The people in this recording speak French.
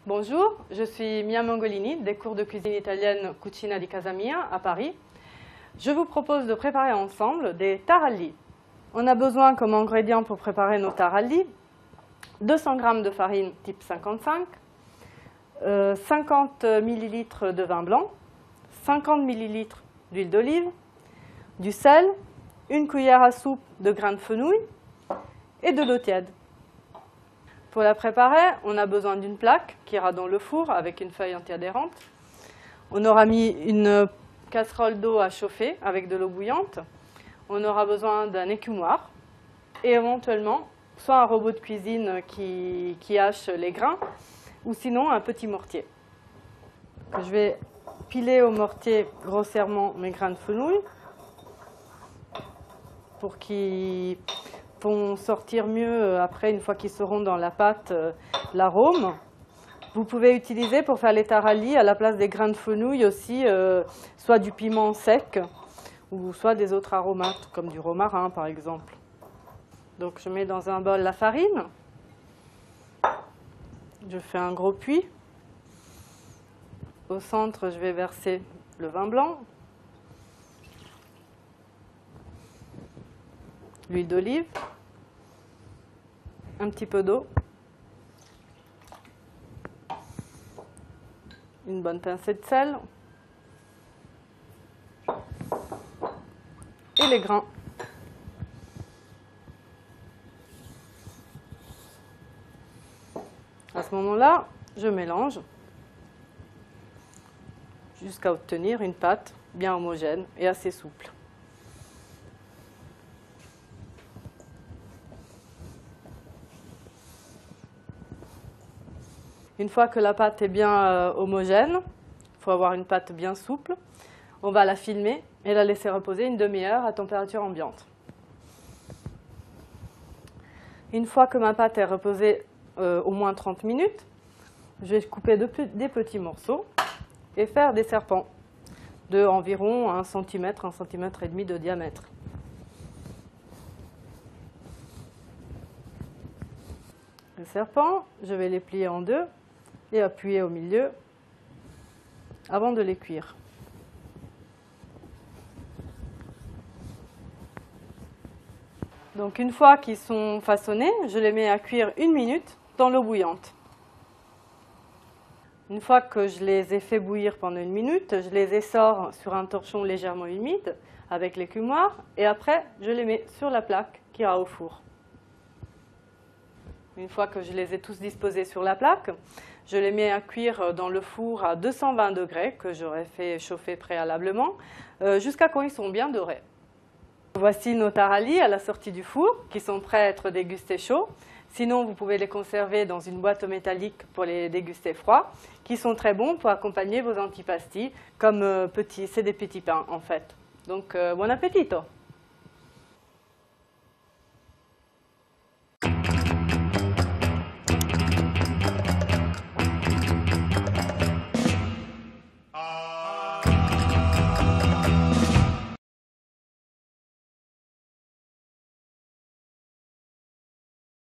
Bonjour, je suis Mia Mangolini des cours de cuisine italienne Cucina di Casa Mia à Paris. Je vous propose de préparer ensemble des taralli. On a besoin comme ingrédients pour préparer nos taralli 200 g de farine type 55, 50 ml de vin blanc, 50 ml d'huile d'olive, du sel, une cuillère à soupe de grains de fenouil et de l'eau tiède. Pour la préparer, on a besoin d'une plaque qui ira dans le four avec une feuille antiadhérente. On aura mis une casserole d'eau à chauffer avec de l'eau bouillante. On aura besoin d'un écumoire et éventuellement soit un robot de cuisine qui hache les grains ou sinon un petit mortier. Je vais piler au mortier grossièrement mes grains de fenouil pour qu'ils vont sortir mieux après, une fois qu'ils seront dans la pâte, l'arôme. Vous pouvez utiliser pour faire les taralli à la place des grains de fenouil aussi soit du piment sec ou soit des autres aromates comme du romarin par exemple. Donc je mets dans un bol la farine, je fais un gros puits. Au centre, je vais verser le vin blanc, l'huile d'olive, un petit peu d'eau, une bonne pincée de sel et les grains. À ce moment-là, je mélange jusqu'à obtenir une pâte bien homogène et assez souple. Une fois que la pâte est bien homogène, il faut avoir une pâte bien souple, on va la filmer et la laisser reposer une demi-heure à température ambiante. Une fois que ma pâte est reposée au moins 30 minutes, je vais couper des petits morceaux et faire des serpents de environ 1 cm, 1,5 cm de diamètre. Les serpents, je vais les plier en deux et appuyer au milieu avant de les cuire. Donc une fois qu'ils sont façonnés, je les mets à cuire 1 minute dans l'eau bouillante. Une fois que je les ai fait bouillir pendant 1 minute, je les essore sur un torchon légèrement humide avec l'écumoire et après je les mets sur la plaque qui ira au four. Une fois que je les ai tous disposés sur la plaque, je les mets à cuire dans le four à 220 degrés que j'aurais fait chauffer préalablement jusqu'à quand ils sont bien dorés. Voici nos taralli à la sortie du four qui sont prêts à être dégustés chauds. Sinon, vous pouvez les conserver dans une boîte métallique pour les déguster froids, qui sont très bons pour accompagner vos antipasti comme c'est des petits pains en fait. Donc, buon appetito!